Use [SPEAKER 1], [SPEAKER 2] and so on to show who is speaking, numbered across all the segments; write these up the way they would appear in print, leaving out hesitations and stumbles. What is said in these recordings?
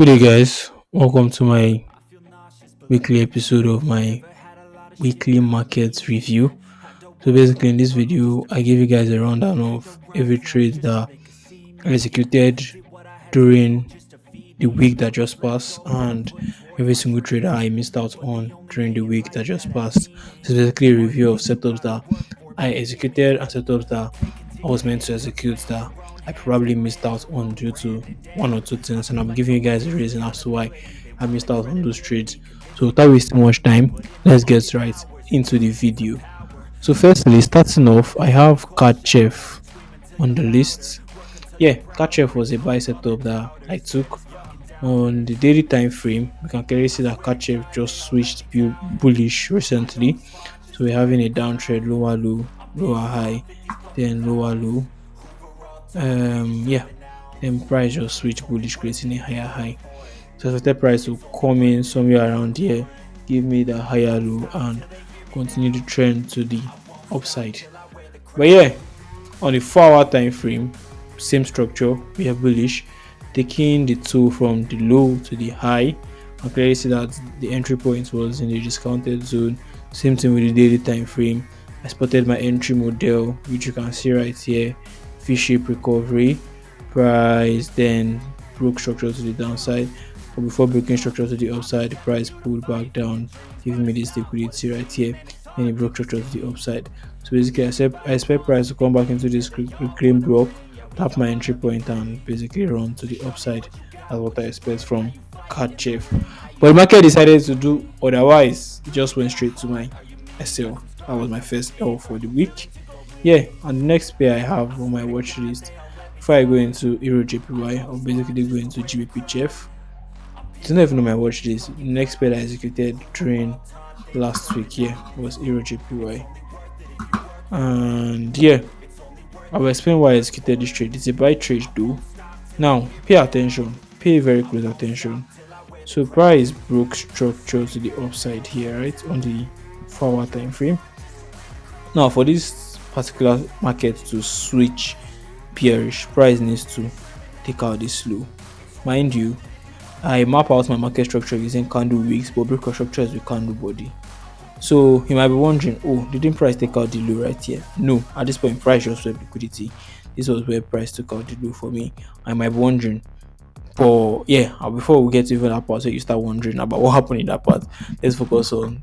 [SPEAKER 1] Good day, guys. Welcome to my weekly episode of my weekly market review. So, basically, in this video, I give you guys a rundown of every trade that I executed during the week that just passed and every single trade that I missed out on during the week that just passed. So, it's basically a review of setups that I executed and setups that I was meant to execute that I probably missed out on due to one or two things, and I'm giving you guys a reason as to why I missed out on those trades. So without wasting much time, let's get right into the video. So firstly, starting off, I have Card Chef on the list. Yeah, Card Chef was a buy setup that I took on the daily time frame. We can clearly see that Card Chef just switched bullish recently. So we're having a downtrend, lower low, lower high, then lower low. Yeah, then price just switch bullish, creating a higher high. So I expected price to come in somewhere around here, give me the higher low, and continue the trend to the upside. But yeah, on the 4-hour time frame, same structure, we are bullish, taking the two from the low to the high. I clearly see that the entry point was in the discounted zone. Same thing with the daily time frame. I spotted my entry model, which you can see right here, V-shape recovery, price then broke structure to the downside, but before breaking structure to the upside, the price pulled back down, giving me this liquidity right here. Then it broke structure to the upside. So basically, I expect price to come back into this green block, tap my entry point, and basically run to the upside. That's what I expect from Card Chef. But the market decided to do otherwise. It just went straight to my SL. That was my first L for the week. Yeah, and the next pair I have on my watch list before I go into Euro JPY, I'll basically go into GBP Chef. It's not even on my watch list. The next pair I executed during last week here was Euro JPY. And yeah, I will explain why I executed this trade. It's a buy trade though. Now, pay attention, pay very close attention. So price broke structure to the upside here, right, on the 4-hour time frame. Now, for this particular market to switch bearish, price needs to take out this low. Mind you, I map out my market structure using candle wicks, but breaker structure is with candle body. So you might be wondering, oh, didn't price take out the low right here? No, at this point, price just swept liquidity. This was where price took out the low for me. I might be wondering, but yeah, before we get to even that part, so you start wondering about what happened in that part. Let's focus on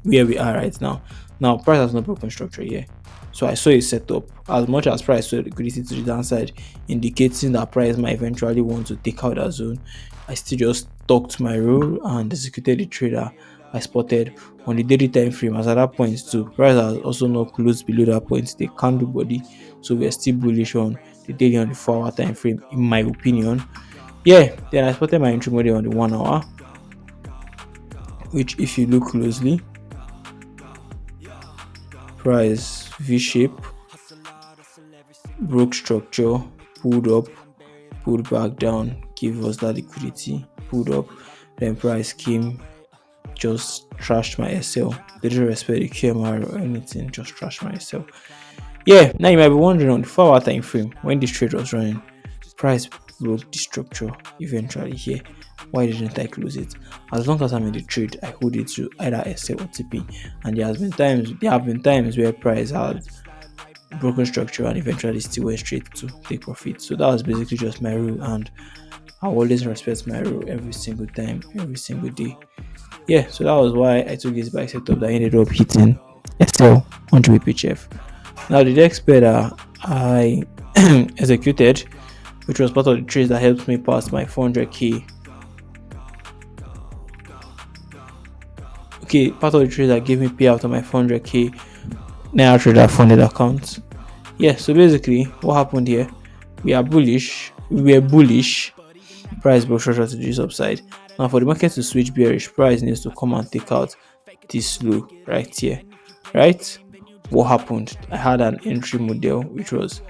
[SPEAKER 1] where we are right now. Now, price has not broken structure here. So I saw a setup. As much as price saw liquidity to the downside, indicating that price might eventually want to take out that zone, I still just stuck to my rule and executed the trader I spotted on the daily time frame. As at that point too, price has also not closed below that point, the candle body. So we're still bullish on the daily on the 4-hour time frame, in my opinion. Yeah, then I spotted my entry model on the 1 hour, which if you look closely, price V-shape, broke structure, pulled up, pulled back down, give us that liquidity, pulled up, then price came, just trashed my SL. Didn't respect the QMR or anything, just trashed my SL. Yeah, now you might be wondering, on the 4-hour time frame, when this trade was running, price broke the structure eventually here. Why didn't I close it? As long as I'm in the trade, I hold it to either SL or TP. And there have been times where price had broken structure and eventually still went straight to take profit. So that was basically just my rule, and I always respect my rule every single time, every single day. Yeah, so that was why I took this buy setup that ended up hitting SL on GBP. Now the next pair that I executed, which was part of the trades that helped me pass my 400k. Okay, part of the trade that gave me payout on my 400k Naira Trader funded account. Yeah, so basically what happened here, we were bullish, price broke structure to this upside. Now for the market to switch bearish, price needs to come and take out this low right here, right? What happened? I had an entry model, which was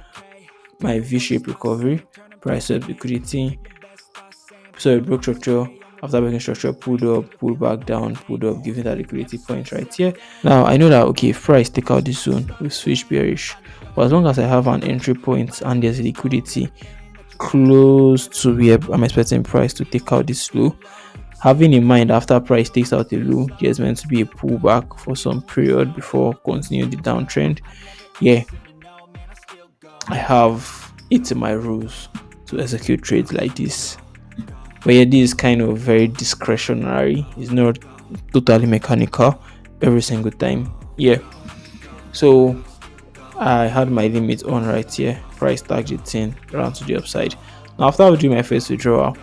[SPEAKER 1] my V-shape recovery, price of liquidity, so it broke structure. After breaking structure, pulled up, pulled back down, pulled up, giving that liquidity point right here. Now I know that okay, if price take out this zone, we switch bearish. But as long as I have an entry point and there's liquidity, close to where I'm expecting price to take out this low. Having in mind after price takes out a low, there's meant to be a pullback for some period before continuing the downtrend. Yeah, I have it in my rules to execute trades like this. But yeah, this is kind of very discretionary. It's not totally mechanical every single time. Yeah. So I had my limit on right here. Price targeting around to the upside. Now after I do my first withdrawal,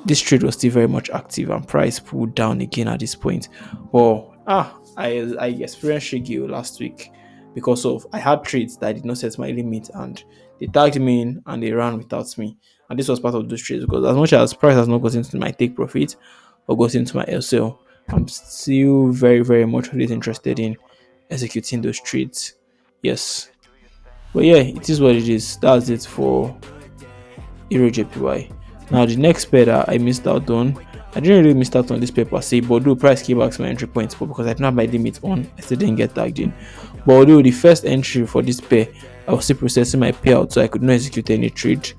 [SPEAKER 1] this trade was still very much active and price pulled down again at this point. Well, I experienced Shigeo last week because of I had trades that I did not set my limit and they tagged me in and they ran without me. And this was part of those trades because as much as price has not gotten into my take profit or gotten into my LCL, I'm still very, very much always interested in executing those trades. Yes. But yeah, it is what it is. That's it for Euro JPY. Now the next pair that I missed out on, I didn't really miss out on this pair per se, but although price came back to my entry point, but because I didn't have my limit on, I still didn't get tagged in. But although the first entry for this pair, I was still processing my payout, so I could not execute any trade.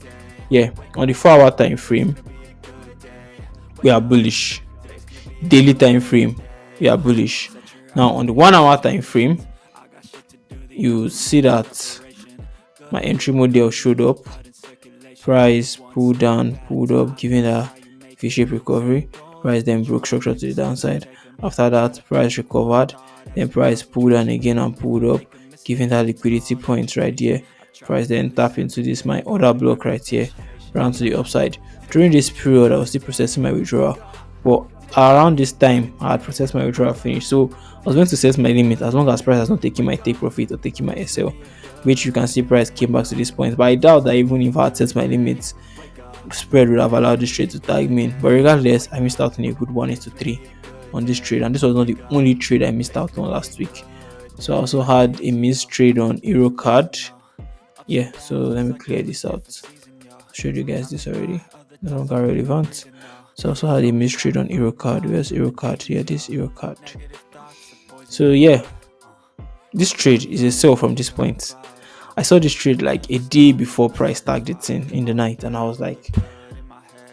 [SPEAKER 1] Yeah, on the 4-hour time frame, we are bullish. Daily time frame, we are bullish. Now on the 1-hour time frame, you see that my entry model showed up. Price pulled down, pulled up, giving a V-shaped recovery. Price then broke structure to the downside. After that, price recovered. Then price pulled down again and pulled up, giving that liquidity point right there. Price then tap into this my order block right here, round to the upside. During this period, I was still processing my withdrawal, but around this time, I had processed my withdrawal finished. So I was going to set my limit as long as price has not taken my take profit or taking my SL, which you can see price came back to this point. But I doubt that even if I had set my limits, spread would have allowed this trade to tag me in. But regardless, I missed out on a good 1:3 on this trade, and this was not the only trade I missed out on last week. So I also had a missed trade on Euro card. Yeah, so let me clear this out. I showed you guys this already. No longer relevant. So I also had a missed trade on Euro card. Where's Euro card? Here, this Euro card. So yeah, this trade is a sell from this point. I saw this trade like a day before price tagged it in the night, and I was like,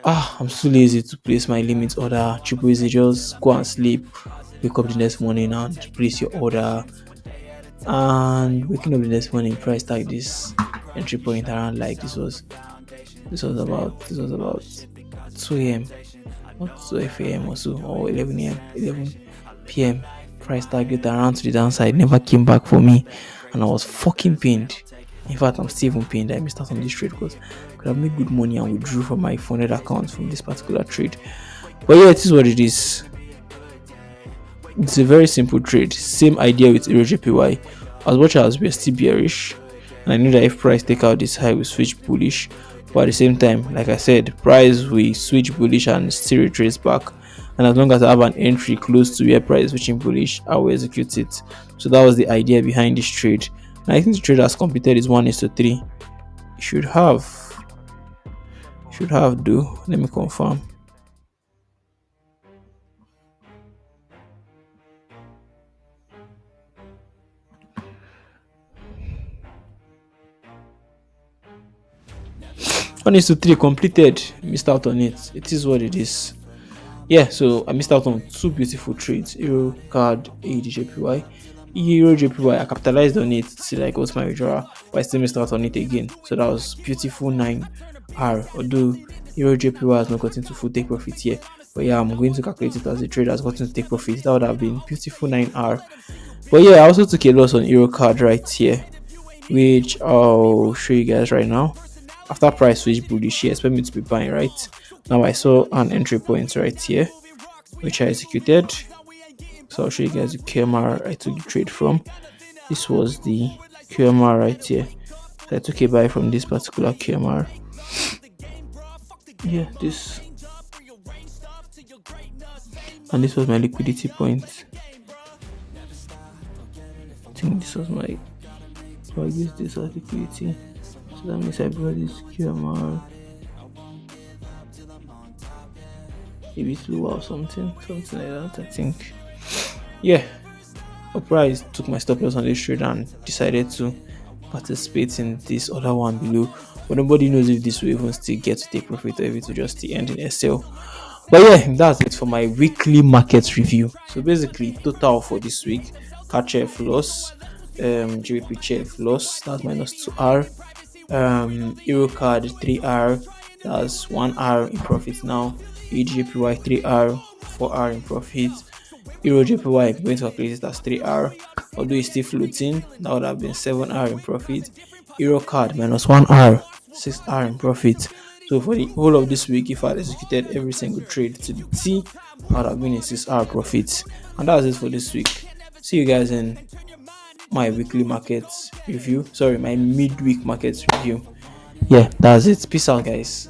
[SPEAKER 1] I'm so lazy to place my limit order. Chibu, just go and sleep, wake up the next morning and place your order. And waking up the next morning, price tag this entry point around like this was about 2 a.m. not 12 a.m. or so, or 11 a.m. 11 p.m. Price target around to the downside, never came back for me, and I was fucking pained. In fact, I'm still even pained I missed out on this trade because I could have made good money and withdrew from my funded account from this particular trade. But yeah, it is what it is. It's a very simple trade. Same idea with Euro JPY. As much as we're still bearish, and I know that if price take out this high, we switch bullish. But at the same time, like I said, price we switch bullish and still retrace back. And as long as I have an entry close to where price is switching bullish, I will execute it. So that was the idea behind this trade. And I think the trade has completed is 1:3. It should have though. Let me confirm. One is to three completed. Missed out on it. It is what it is. Yeah, so I missed out on two beautiful trades. Euro card ADJPY. Euro JPY, I capitalized on it till I got my withdrawal, but I still missed out on it again. So that was beautiful 9R. Although Euro JPY has not gotten to full take profit here. But yeah, I'm going to calculate it as a trade has gotten to take profit. That would have been beautiful 9R. But yeah, I also took a loss on Euro card right here, which I'll show you guys right now. After price switch bullish, she expect me to be buying, right? Now I saw an entry point right here, which I executed. So I'll show you guys the QMR I took the trade from. This was the QMR right here. So I took a buy from this particular QMR. Yeah, this. And this was my liquidity point. I think this was my. So I use this as liquidity. So that means I brought this QMR a bit lower or something like that, I think. Yeah, price took my stop loss on this trade and decided to participate in this other one below. But nobody knows if this will even still get to take profit or if it will just still end in SL. But yeah, that's it for my weekly market review. So basically, total for this week: CACHF loss, GBP CHF loss, that's minus 2R, Eurocard 3R, that's 1R in profit now, EGPY 3R, 4R in profit, Euro JPY, I'm going to calculate it as 3R, although it's still floating, that would have been 7R in profit, Eurocard minus 1R, 6R in profit. So for the whole of this week, if I had executed every single trade to the T, I would have been in 6R profit. And that's it for this week. See you guys in my weekly market review. Sorry, my midweek market review. Yeah, that's it. Peace out, guys.